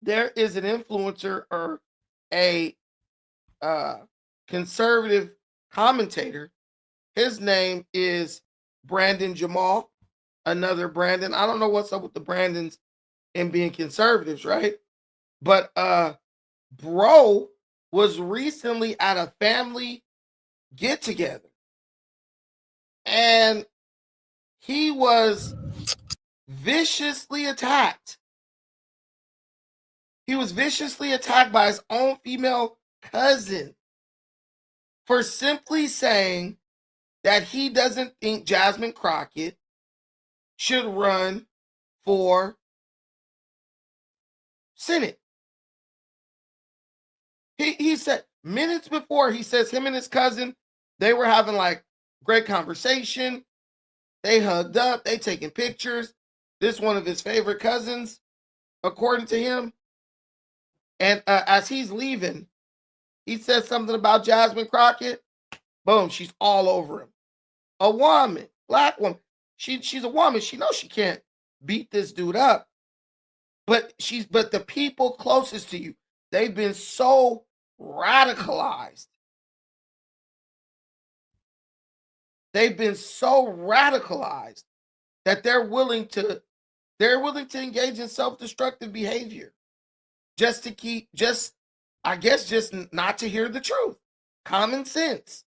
there is an influencer or a uh, conservative commentator. His name is Brandon Jamal. Another Brandon. I don't know what's up with the Brandons and being conservatives, right? But bro was recently at a family get together, and he was viciously attacked. He was viciously attacked by his own female cousin for simply saying that he doesn't think Jasmine Crockett should run for Senate. He said minutes before, he says him and his cousin, they were having like great conversation. They hugged up, they taking pictures. This one of his favorite cousins, according to him. And as he's leaving, he says something about Jasmine Crockett. Boom, she's all over him. A woman, black woman. She's a woman. She knows she can't beat this dude up. But the people closest to you, they've been so radicalized. They've been so radicalized that they're willing to engage in self-destructive behavior just to keep, just not to hear the truth. Common sense.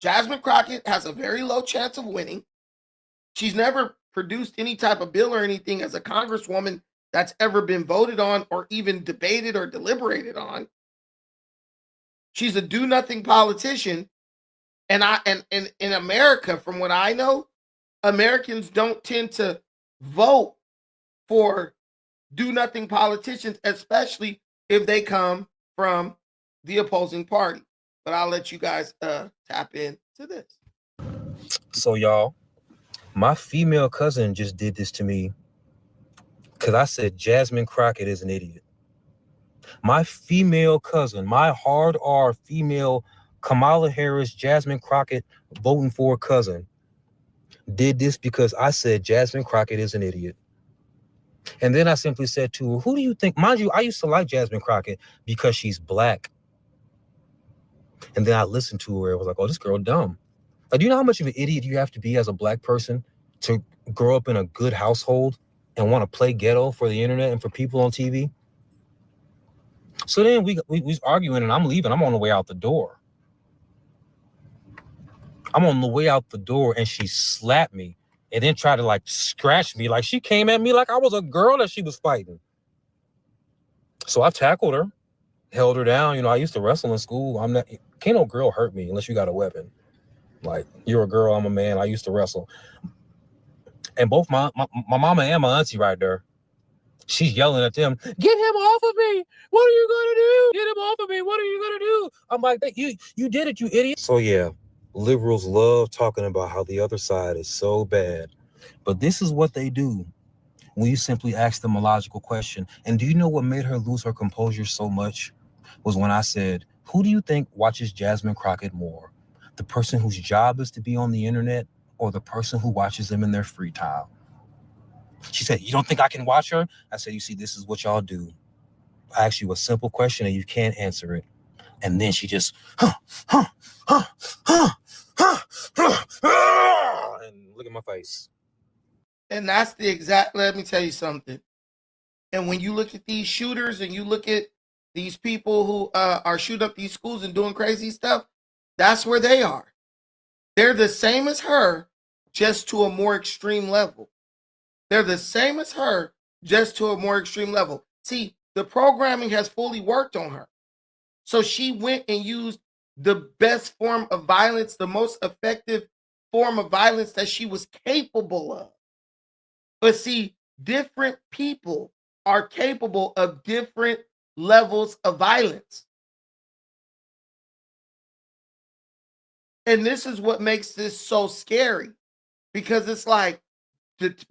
Jasmine Crockett has a very low chance of winning. She's never produced any type of bill or anything as a congresswoman that's ever been voted on or even debated or deliberated on. She's a do-nothing politician. And in America, from what I know, Americans don't tend to vote for do-nothing politicians, especially if they come from the opposing party. But I'll let you guys tap into this. So, y'all, my female cousin just did this to me because I said Jasmine Crockett is an idiot. My female cousin, my hard R female Kamala Harris, Jasmine Crockett voting for cousin, did this because I said Jasmine Crockett is an idiot. And then I simply said to her, who do you think? Mind you, I used to like Jasmine Crockett because she's black. And then I listened to her and was like, oh, this girl dumb. Like, do you know how much of an idiot you have to be as a black person to grow up in a good household and want to play ghetto for the internet and for people on TV? So then we was arguing and I'm leaving. I'm on the way out the door. And she slapped me and then tried to like scratch me. Like she came at me like I was a girl that she was fighting. So I tackled her, held her down. You know, I used to wrestle in school. Can't no girl hurt me unless you got a weapon. Like, you're a girl, I'm a man. I used to wrestle. And both my mama and my auntie right there, she's yelling at them, get him off of me. What are you going to do? Get him off of me. What are you going to do? I'm like, you did it, you idiot. So yeah, liberals love talking about how the other side is so bad. But this is what they do when you simply ask them a logical question. And do you know what made her lose her composure so much? Was when I said, who do you think watches Jasmine Crockett more? The person whose job is to be on the internet or the person who watches them in their free time? She said, you don't think I can watch her? I said, you see, this is what y'all do. I ask you a simple question and you can't answer it. And then she just, and look at my face. And that's the exact, let me tell you something. And when you look at these shooters and you look at these people who are shooting up these schools and doing crazy stuff, that's where they are. They're the same as her, just to a more extreme level. They're the same as her, just to a more extreme level. See, the programming has fully worked on her. So she went and used the best form of violence, the most effective form of violence that she was capable of. But see, different people are capable of different levels of violence. And this is what makes this so scary, because it's like,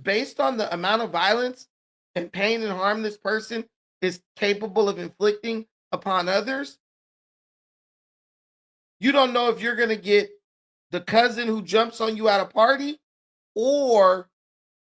based on the amount of violence and pain and harm this person is capable of inflicting upon others, you don't know if you're going to get the cousin who jumps on you at a party, or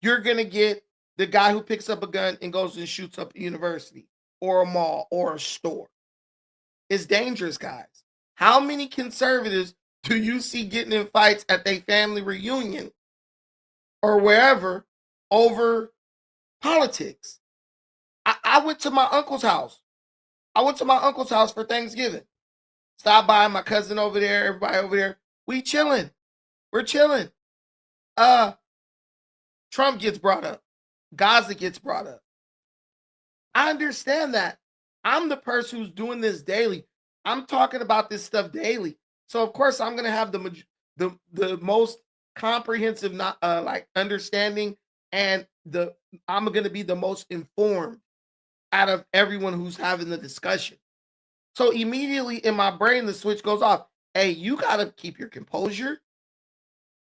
you're going to get the guy who picks up a gun and goes and shoots up a university, or a mall or a store. It's dangerous, guys. How many conservatives do you see getting in fights at their family reunion or wherever over politics? I went to my uncle's house. I went to my uncle's house for Thanksgiving. Stopped by my cousin over there, everybody over there. We chilling. We're chilling. Trump gets brought up. Gaza gets brought up. I understand that. I'm the person who's doing this daily. I'm talking about this stuff daily. So of course I'm gonna have the most comprehensive understanding, and I'm gonna be the most informed out of everyone who's having the discussion. So immediately in my brain, the switch goes off. Hey, you gotta keep your composure.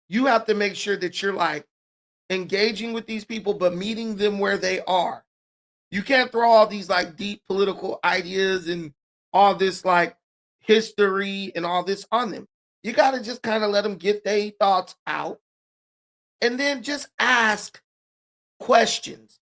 You have to make sure that you're like engaging with these people, but meeting them where they are. You can't throw all these like deep political ideas and all this like history and all this on them. You got to just kind of let them get their thoughts out and then just ask questions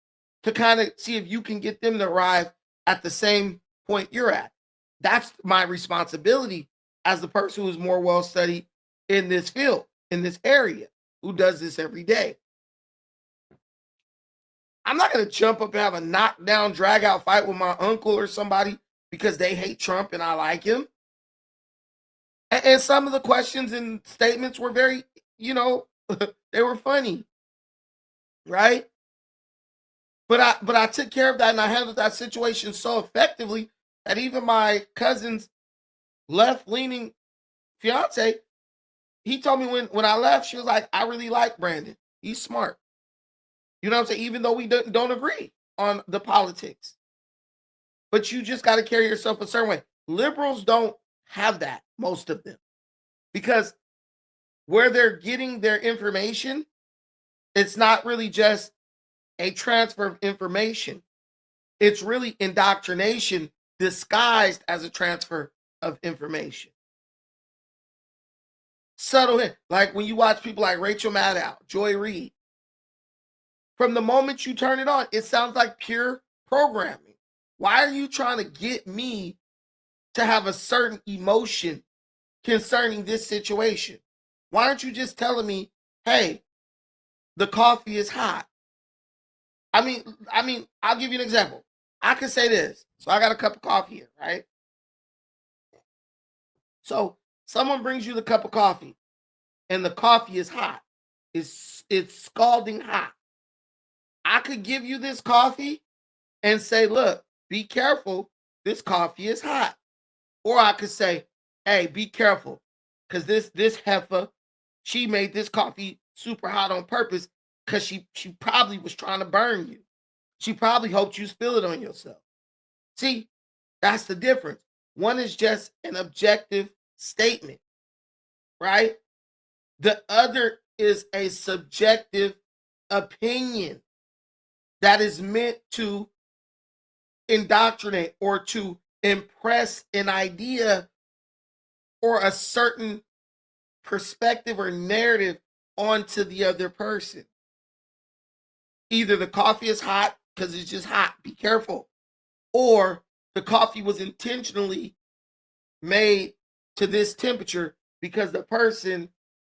to kind of see if you can get them to arrive at the same point you're at. That's my responsibility as the person who's more well studied in this field, in this area, who does this every day. I'm not going to jump up and have a knockdown, drag out fight with my uncle or somebody because they hate Trump and I like him. And some of the questions and statements were very, they were funny, right? But I took care of that and I handled that situation so effectively that even my cousin's left-leaning fiance, he told me when I left, she was like, I really like Brandon. He's smart. You know what I'm saying? Even though we don't agree on the politics. But you just got to carry yourself a certain way. Liberals don't have that, most of them. Because where they're getting their information, it's not really just a transfer of information. It's really indoctrination disguised as a transfer of information. Subtle hint. Like when you watch people like Rachel Maddow, Joy Reid, from the moment you turn it on, it sounds like pure programming. Why are you trying to get me to have a certain emotion concerning this situation? Why aren't you just telling me, hey, the coffee is hot? I mean, I'll give you an example. I could say this. So I got a cup of coffee here, right? So someone brings you the cup of coffee and the coffee is hot. It's scalding hot. I could give you this coffee and say, look, be careful. This coffee is hot. Or I could say, hey, be careful. Because this heifer, she made this coffee super hot on purpose because she probably was trying to burn you. She probably hoped you spill it on yourself. See, that's the difference. One is just an objective statement, right? The other is a subjective opinion that is meant to indoctrinate or to impress an idea or a certain perspective or narrative onto the other person. Either the coffee is hot because it's just hot, be careful, or the coffee was intentionally made to this temperature because the person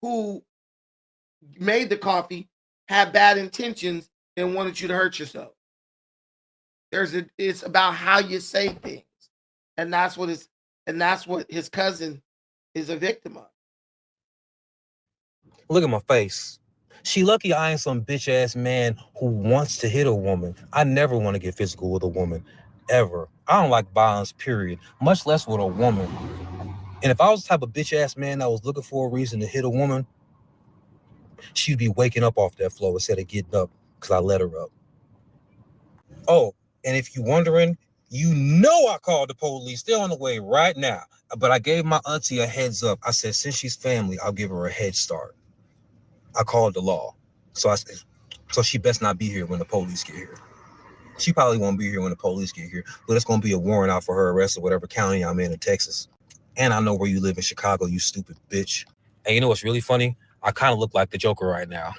who made the coffee had bad intentions and wanted you to hurt yourself. It's about how you say things, and that's what his cousin is a victim of. Look at my face. She lucky I ain't some bitch ass man who wants to hit a woman. I never want to get physical with a woman, ever. I don't like violence, period, much less with a woman. And if I was the type of bitch ass man that was looking for a reason to hit a woman, she'd be waking up off that floor instead of getting up because I let her up. Oh, and if you're wondering, you know I called the police. They're on the way right now. But I gave my auntie a heads up. I said, since she's family, I'll give her a head start. I called the law. So she best not be here when the police get here. She probably won't be here when the police get here, but it's going to be a warrant out for her arrest or whatever county I'm in Texas. And I know where you live in Chicago, you stupid bitch. And you know what's really funny? I kind of look like the Joker right now.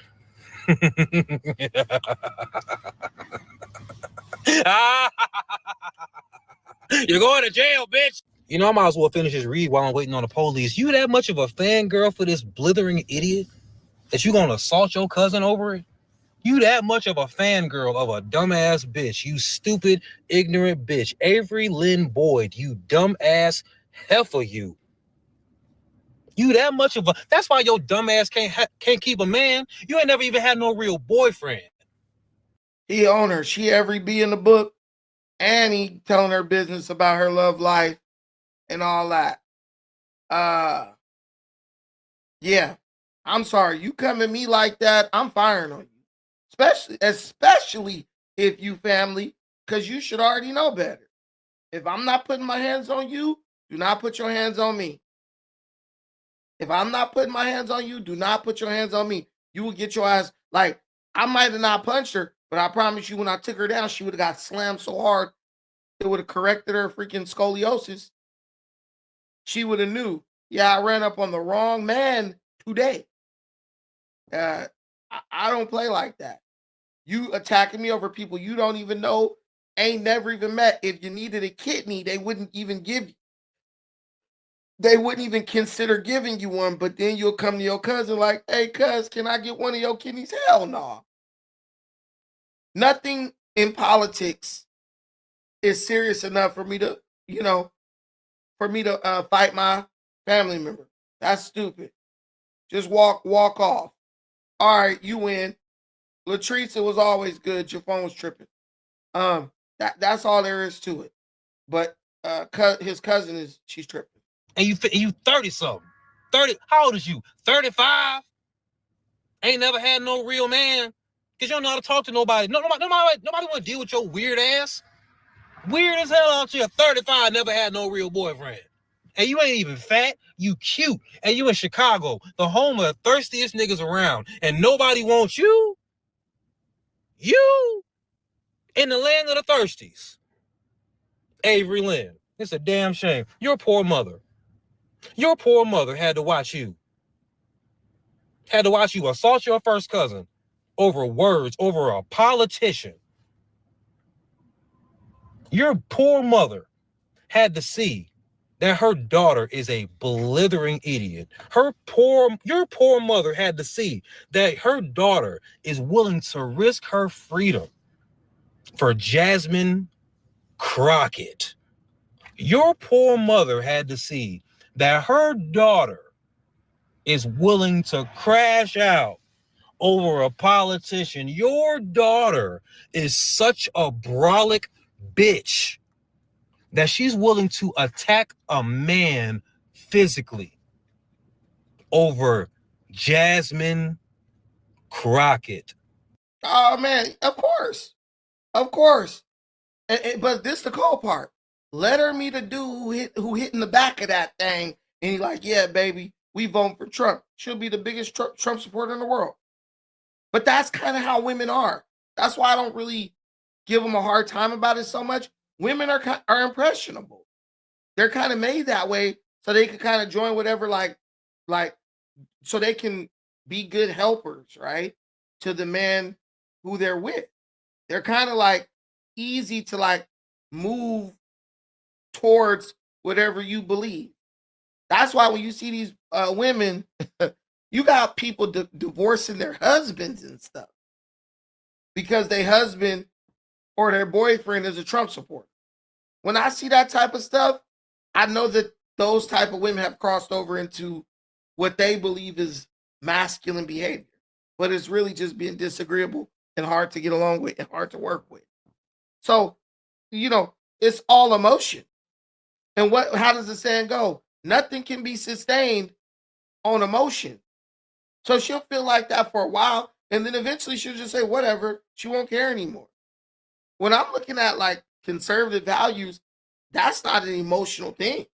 You're going to jail, bitch. You know, I might as well finish this read while I'm waiting on the police. You that much of a fangirl for this blithering idiot that you gonna assault your cousin over it? You that much of a fangirl of a dumbass bitch, you stupid, ignorant bitch. Avery Lynn Boyd, you dumbass heifer, you. You that much of a... That's why your dumbass can't keep a man. You ain't never even had no real boyfriend. He own her. She every B in the book. And he telling her business about her love life and all that. Yeah. I'm sorry. You come at me like that, I'm firing on you. Especially if you family, because you should already know better. If I'm not putting my hands on you, do not put your hands on me. If I'm not putting my hands on you, do not put your hands on me. You will get your ass, like, I might have not punched her, but I promise you when I took her down, she would have got slammed so hard, it would have corrected her freaking scoliosis. She would have knew, yeah, I ran up on the wrong man today. I don't play like that. You attacking me over people you don't even know, ain't never even met. If you needed a kidney, they wouldn't even give you. They wouldn't even consider giving you one, but then you'll come to your cousin like, hey, cuz, can I get one of your kidneys? Hell no. Nothing in politics is serious enough for me to, fight my family member. That's stupid. Just walk off. All right, you win. Latrice, it was always good. Your phone was tripping. That's all there is to it. But his cousin she's tripping. And you 30 something. 30. How old is you? 35? Ain't never had no real man. Cause you don't know how to talk to nobody. Nobody want to deal with your weird ass. Weird as hell out here. 35, never had no real boyfriend. And you ain't even fat. You cute. And you in Chicago, the home of the thirstiest niggas around. And nobody wants you. You in the land of the thirsties. Avery Lynn. It's a damn shame. Your poor mother had to watch you. Had to watch you assault your first cousin over words, over a politician. Your poor mother had to see that her daughter is a blithering idiot. Your poor mother had to see that her daughter is willing to risk her freedom for Jasmine Crockett. Your poor mother had to see that her daughter is willing to crash out over a politician. Your daughter is such a brolic bitch that she's willing to attack a man physically over Jasmine Crockett. Oh man, of course. But this the cool part. Let her meet a dude who hit in the back of that thing, and he's like, "Yeah, baby, we vote for Trump. She'll be the biggest Trump supporter in the world." But that's kind of how women are. That's why I don't really give them a hard time about it so much. Women are impressionable. They're kind of made that way so they can kind of join whatever, like, so they can be good helpers, right, to the man who they're with. They're kind of like easy to like move towards whatever you believe. That's why when you see these women, you got people divorcing their husbands and stuff because their husband or their boyfriend is a Trump supporter. When I see that type of stuff, I know that those type of women have crossed over into what they believe is masculine behavior, but it's really just being disagreeable and hard to get along with and hard to work with. So, it's all emotion. And how does the saying go? Nothing can be sustained on emotion. So she'll feel like that for a while, and then eventually she'll just say, whatever, she won't care anymore. When I'm looking at like conservative values, that's not an emotional thing.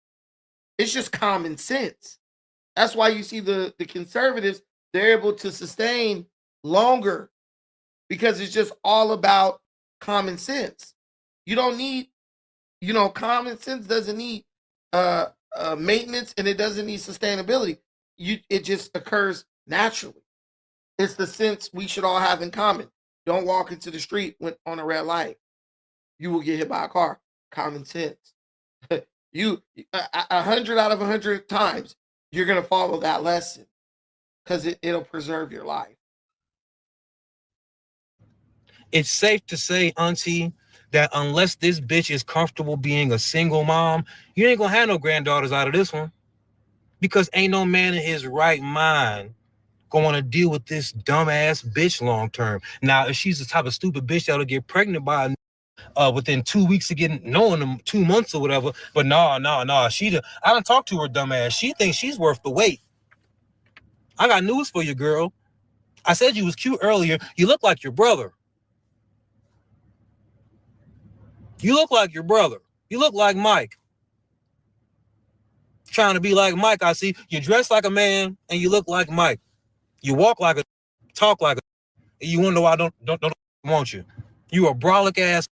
It's just common sense. That's why you see the conservatives, they're able to sustain longer because it's just all about common sense. You don't need, common sense doesn't need maintenance, and it doesn't need sustainability. It just occurs naturally. It's the sense we should all have in common. Don't walk into the street on a red light. you will get hit by a car. Common sense. 100 out of 100 times, you're going to follow that lesson because it'll preserve your life. It's safe to say, auntie, that unless this bitch is comfortable being a single mom, you ain't gonna have no granddaughters out of this one. Because ain't no man in his right mind going to deal with this dumbass bitch long term. Now, if she's the type of stupid bitch that'll get pregnant by within 2 weeks of knowing them, 2 months or whatever, but no, I don't talk to her dumbass. She thinks she's worth the wait. I got news for you, girl. I said you was cute earlier. You look like your brother. You look like your brother. You look like Mike. Trying to be like Mike, I see. You dress like a man and you look like Mike. You walk like a, talk like a, you wonder why I don't want you. You a brolic ass.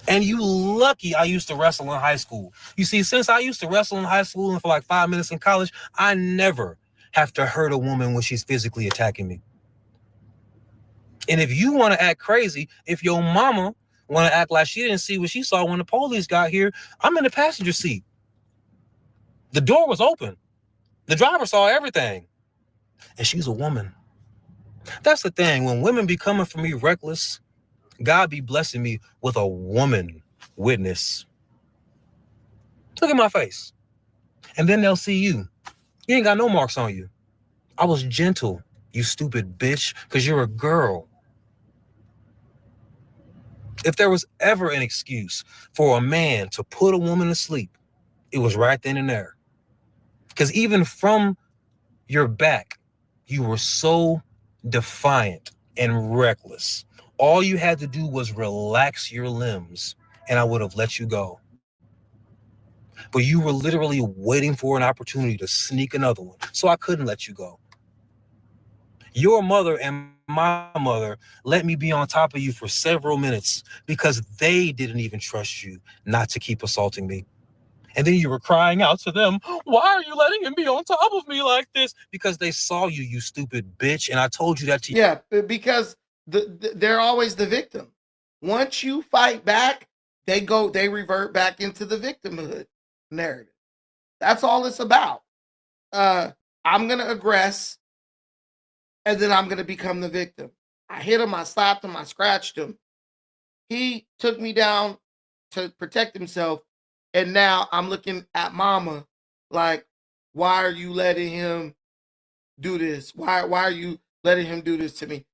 And you lucky I used to wrestle in high school. You see, since I used to wrestle in high school and for like 5 minutes in college, I never have to hurt a woman when she's physically attacking me. And if you want to act crazy, if your mama want to act like she didn't see what she saw when the police got here, I'm in the passenger seat. The door was open. The driver saw everything. And she's a woman. That's the thing. When women be coming for me reckless, God be blessing me with a woman witness. Look at my face. And then they'll see you. You ain't got no marks on you. I was gentle, you stupid bitch, because you're a girl. If there was ever an excuse for a man to put a woman to sleep, it was right then and there. Because even from your back, you were so defiant and reckless. All you had to do was relax your limbs and I would have let you go. But you were literally waiting for an opportunity to sneak another one. So I couldn't let you go. Your mother and my mother let me be on top of you for several minutes because they didn't even trust you not to keep assaulting me. And then you were crying out to them, why are you letting him be on top of me like this? Because they saw you, you stupid bitch. And I told you that to you. Yeah, because they're always the victim. Once you fight back, they revert back into the victimhood narrative. That's all it's about. I'm going to aggress, and then I'm going to become the victim. I hit him, I slapped him, I scratched him. He took me down to protect himself, and now I'm looking at mama like, why are you letting him do this? Why are you letting him do this to me?